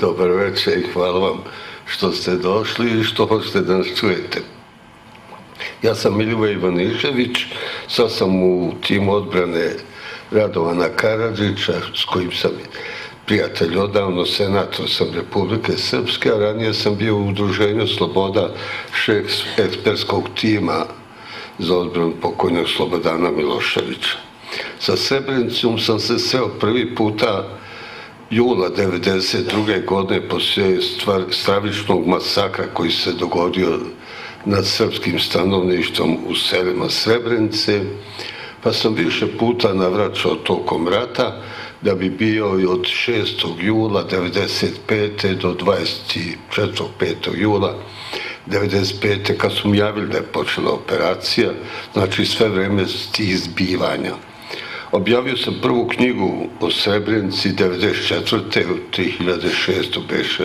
Dobar večer i hvala vam što ste došli i što hoćete da nas čujete. Ja sam Milivoje Ivanišević, sad sam u timu odbrane Radovana Karadžića, s kojim sam prijatelj odavno, senator sam Republike Srpske, a ranije sam bio u Udruženju Sloboda, šef ekspertskog tima za odbranu pokojnog Slobodana Miloševića. Sa Srebrenicom sam se sreo prvi puta jula 1992. godine poslije stravičnog masakra koji se dogodio nad srpskim stanovništvom u selima Srebrenice, pa sam više puta navraćao tokom rata da bi bio i od 6. jula 1995. do 24. jula 1995. kad su mi javili da je počela operacija, znači sve vreme tih zbivanja. Objavio sam prvu knjigu o Srebrenici 1994. u 3600 beše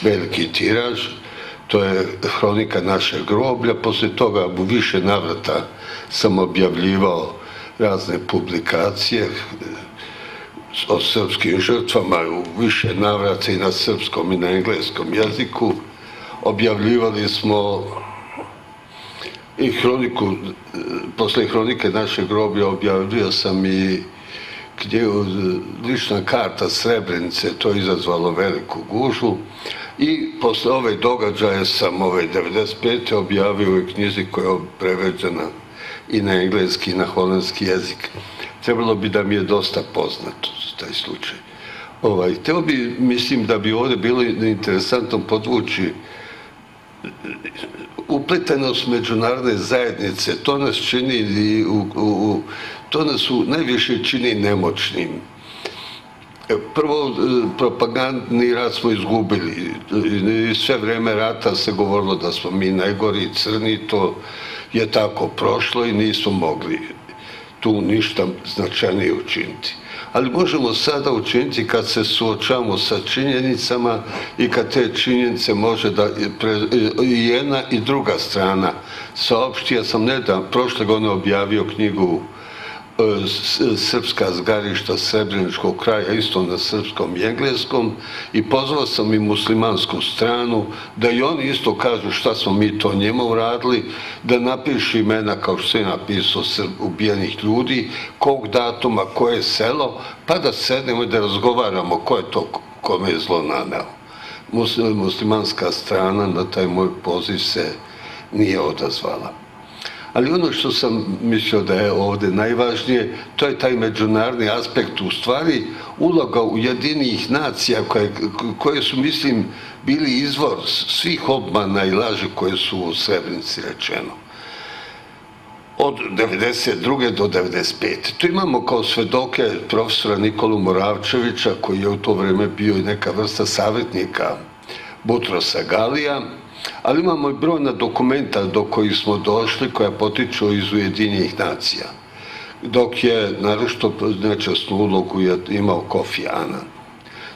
veliki tiraž. To je hronika našeg groblja. Poslije toga u više navrata sam objavljivao razne publikacije o srpskim žrtvama u više navrata i na srpskom i na engleskom jeziku. Objavljivali smo i hroniku, posle hronike našeg groblja objavio sam i knjigu Lična karta Srebrenice, to je izazvalo veliku gužvu. I posle ove događaje sam ove 1995. objavio u knjizi koja je preveđena i na engleski i na holandski jezik. Trebalo bi da mi je dosta poznato taj slučaj. Hteo bi, mislim da bi ovdje bilo interesantno podvući upletenost međunarodne zajednice. To nas čini, to nas najviše čini nemoćnim. Prvo, propagandni rat smo izgubili. Sve vreme rata se govorilo da smo mi najgori i crni, to je tako prošlo i nismo mogli tu ništa značajnije učiniti. Ali možemo sada učiniti kad se suočavamo sa činjenicama i kad te činjenice može da i jedna i druga strana saopšti. Ja sam prošle godine objavio knjigu Srpska zgarišta Srebreničkog kraja, isto na srpskom i engleskom, i pozvao sam i muslimansku stranu da i oni isto kažu šta smo mi to njima uradili, da napišu imena kao što je napisao ubijenih ljudi, kog datuma, koje selo, pa da sednemo i da razgovaramo ko je to kome je zlo naneo. Muslimanska strana na taj moj poziv se nije odazvala. Ali ono što sam mislio da je ovdje najvažnije, to je taj međunarodni aspekt, u stvari uloga Ujedinjenih nacija koje su, mislim, bili izvor svih obmana i laži koje su u Srebrenici rečeno. Od 1992. do 1995. Tu imamo kao svedoke profesora Nikolu Moravčevića, koji je u to vreme bio i neka vrsta savjetnika Butrosa Galija, ali imamo i brojna dokumenta do kojih smo došli koja potiču iz Ujedinjenih nacija, dok je naročito nečasnu ulogu imao Kofi Annan.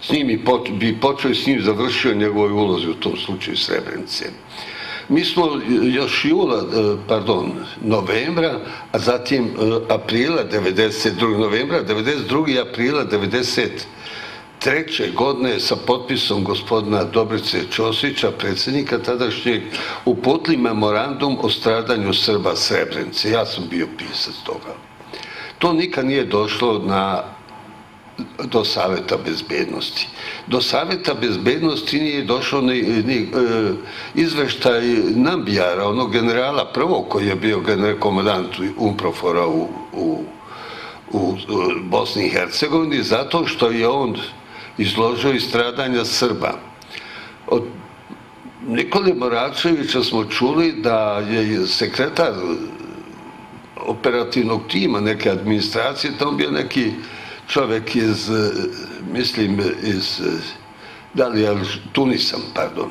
S njim bi počeo i s njim završio njegovoj ulozi u tom slučaju Srebrenice. Mi smo još novembra, a zatim aprila 92. novembra 92. i aprila 93. godine sa potpisom gospodina Dobrice Ćosića, predsjednika tadašnjeg, uputili memorandum o stradanju Srba Srebrenice. Ja sam bio pisac toga. To nikad nije došlo do Saveta bezbednosti. Do Saveta bezbednosti nije došao ni izveštaj Nambijara, onog generala prvog koji je bio komandant UNPROFOR-a u Bosni i Hercegovini, zato što je on izložio i stradanja Srba. Od Nikole Moravčevića smo čuli da je sekretar operativnog tima neke administracije, tamo bio neki čovjek iz, mislim, iz Tunisa, pardon.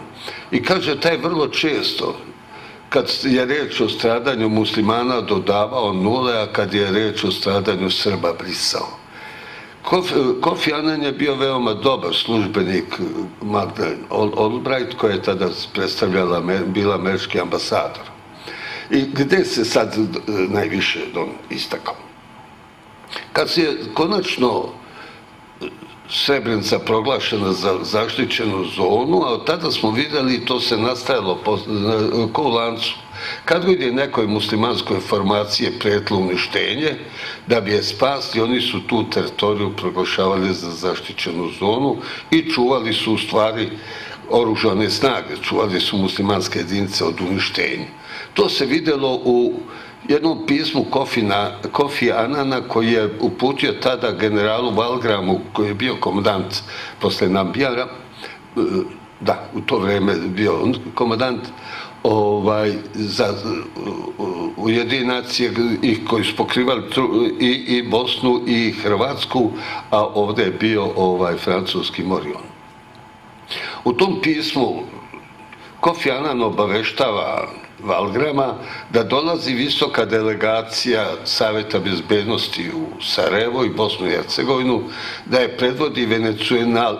I kaže, taj vrlo često, kad je reč o stradanju muslimana, dodavao nule, a kad je reč o stradanju Srba, brisao. Kofi Annan je bio veoma dobar službenik Madeleine Albright, koja je tada predstavljala, bila američki ambasador. I gde se sad najviše istakao? Kad se konačno Srebrenica proglašena za zaštićenu zonu, a od tada smo vidjeli to se nastavilo ko u lancu. Kad god je nekoj muslimanskoj formaciji prijetilo uništenje, da bi je spasli, oni su tu teritoriju proglašavali za zaštićenu zonu i čuvali su u stvari oružane snage, čuvali su muslimanske jedinice od uništenja. To se vidjelo u jednom pismu Kofi Anana koji je uputio tada generalu Valgramu, koji je bio komandant posle Nambijara, da, u to vrijeme bio on komandant za Ujedinjene nacije koji su pokrivali i Bosnu i Hrvatsku, a ovdje je bio francuski Morion. U tom pismu Kofi Anan obaveštava Valgrama da dolazi visoka delegacija Savjeta bezbednosti u Sarajevo i Bosnu i Hercegovinu, da je predvodi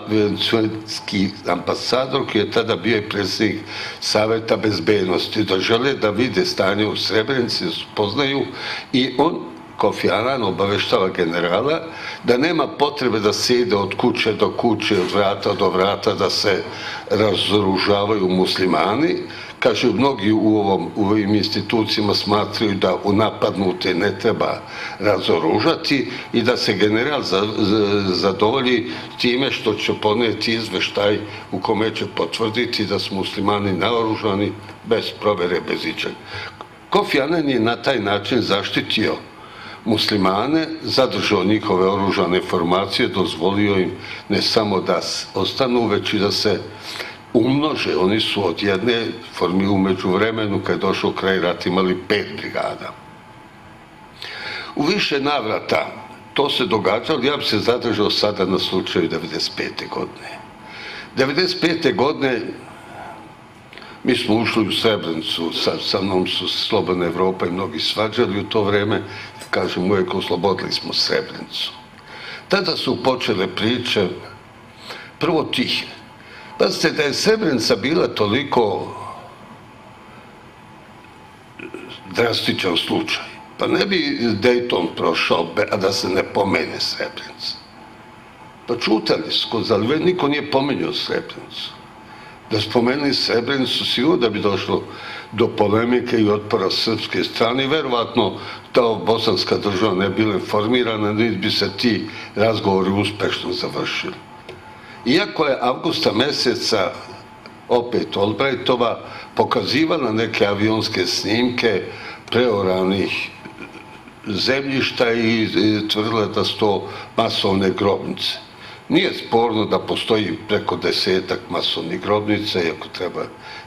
venecuelski ambasador koji je tada bio i predsjednik Savjeta bezbednosti, da žele da vide stanje u Srebrenici, da se poznaju, i on, Kofi Anan, obaveštava generala da nema potrebe da se ide od kuće do kuće, od vrata do vrata, da se razoružavaju muslimani. Kaže, mnogi u ovim institucijama smatraju da u napadnute ne treba razoružati i da se general zadovolji time što će poneti izveštaj u kome će potvrditi da su muslimani naoružani bez provere, bez ičega. Kofi Anan je na taj način zaštitio muslimane, zadržao njihove oružane formacije, dozvolio im ne samo da ostanu, već i da se umnože. Oni su od jedne formi u međuvremenu, kad je došao kraj rata, imali 5 brigada. U više navrata to se događalo, ja bi se zadržao sada na slučaju 1995. godine. 1995. godine mi smo ušli u Srebrenicu, sa mnom su Slobodna Evropa i mnogi svađali u to vreme, kažem uvijek, oslobodili smo Srebrenicu. Tada su počele priče, prvo tihe. Pazite, da je Srebrenica bila toliko drastičan slučaj, pa ne bi Dayton prošao, a da se ne pomene Srebrenica. Pa čutali su, ali niko nije pomenio Srebrenicu. Da spomenuli Srebrenicu, sigurno da bi došlo do polemike i otpora srpske strane i verovatno ta bosanska država ne bila informirana, niti bi se ti razgovori uspešno završili. Iako je avgusta meseca opet Albrightova pokazivala neke avionske snimke preoranih zemljišta i tvrdila da su to masovne grobnice. Nije sporno da postoji preko 10-ak masovnih grobnica, iako treba,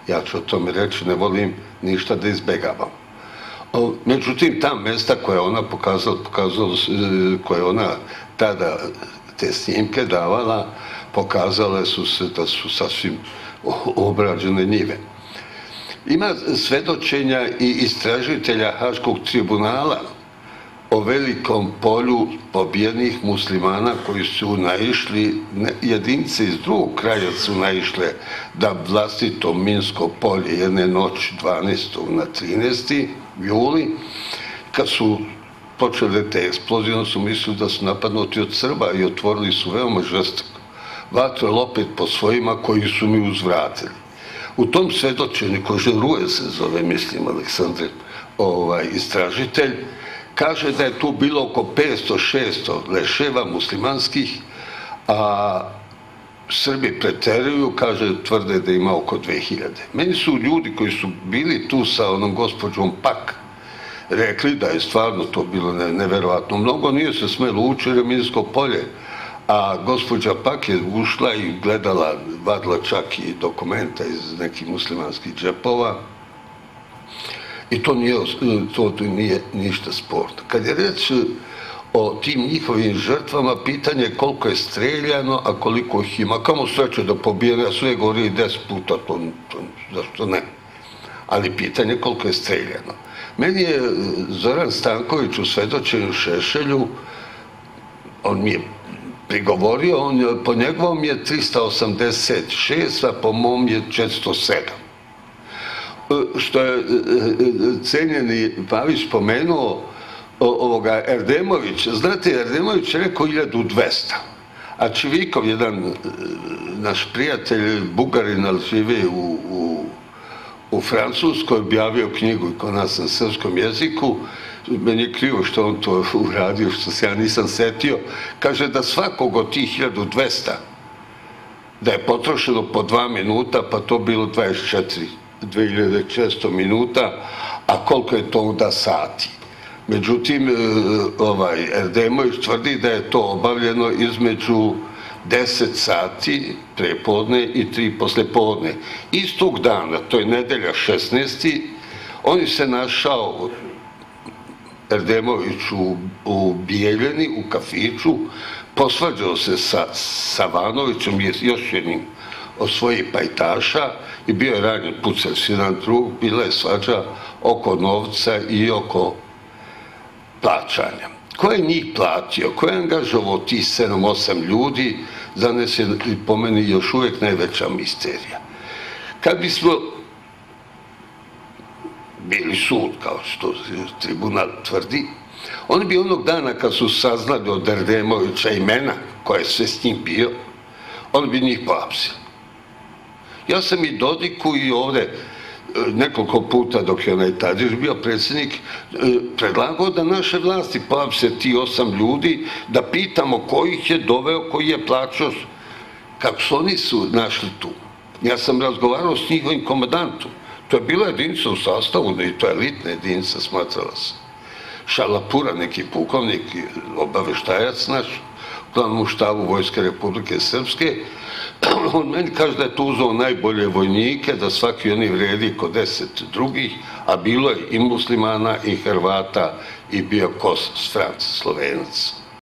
ja ću o tome reći, ne volim ništa da izbegavam. Međutim, ta mesta koje ona pokazala, koje ona tada te snimke davala, pokazale su se da su sasvim obrađene njive. Ima svedočenja i istražitelja Haškog tribunala o velikom polju pobijenih muslimana koji su naišli, jedinice iz drugog kraja su naišle da vlastito minsko polje jedne noći 12. na 13. juli, kad su počele te eksplozije, oni su mislili da su napadnuti od Srba i otvorili su veoma žestoko vatru opet po svojima koji su mi uzvratili. U tom svedočenju, koji Žeruje se zove, mislim, Aleksandre, istražitelj, kaže da je tu bilo oko 500-600 leševa muslimanskih, a Srbi preteruju, kaže, tvrde da ima oko 2000. Meni su ljudi koji su bili tu sa onom gospođom Pak rekli da je stvarno to bilo neverovatno mnogo, nije se smelo ući jer je minsko polje, a gospođa Pak je ušla i gledala, vadila čak i dokumenta iz nekih muslimanskih džepova i to nije ništa sporno. Kad je reč o tim njihovim žrtvama, pitanje je koliko je streljano, a koliko ih ima. Kamo sreće da pobijene, ja sve govorio 10 puta, zašto ne? Ali pitanje je koliko je streljano. Meni je Zoran Stanković u svedočenju Šešelju, on mi je prigovorio, po njegovom je 386, a po mom je 407. Što je cenjeni Pavić spomenuo ovoga Erdemovića. Znate, Erdemović je rekao 1200, A Čivikov, jedan naš prijatelj, Bugarin, ali živi u Francuskoj, objavio knjigu i kod nas na srpskom jeziku. Meni je krivo što on to uradio, što se ja nisam setio. Kaže da svakog od tih 1200 da je potrošeno po 2 minuta, pa to bilo 2400 minuta, a koliko je to onda sati. Međutim, Erdemović tvrdi da je to obavljeno između 10 sati prepodne i 3 poslepodne. Istog dana, to je nedelja 16. on se našao, Erdemović, u Bijeljeni, u kafiću, posvađao se sa Savanovićem i još jednim od svojih pajtaša i bio je ranjen, pucali se jedan drug, bila je svađa oko novca i oko plaćanja. Ko je njih platio? Ko je angažovao tih 7-8 ljudi? Za nas je po meni još uvijek najveća misterija. Kad bismo bili sud, kao što tribunal tvrdi, oni bi onog dana kad su saznali od Erdemovića imena koje je sve s njim bio, oni bi njih pohapsili. Ja sam i Dodiku i ovde nekoliko puta dok je onaj Tadić bio predsjednik predlagao da naše vlasti pohapse ti 8 ljudi, da pitamo ko ih je doveo, koji je plaćao, kako su oni našli tu. Ja sam razgovarao s njihovim komandantom. To je bila jedinica u sastavu, i to je elitna jedinica, smatrala se. Šalapura, neki pukovnik, obaveštajac naš, u glavnom štabu Vojske Republike Srpske, on meni kaže da je tu uzeo najbolje vojnike, da svaki oni vredi kod 10 drugih, a bilo je i muslimana i Hrvata i bio Kos, Franc, Slovenac.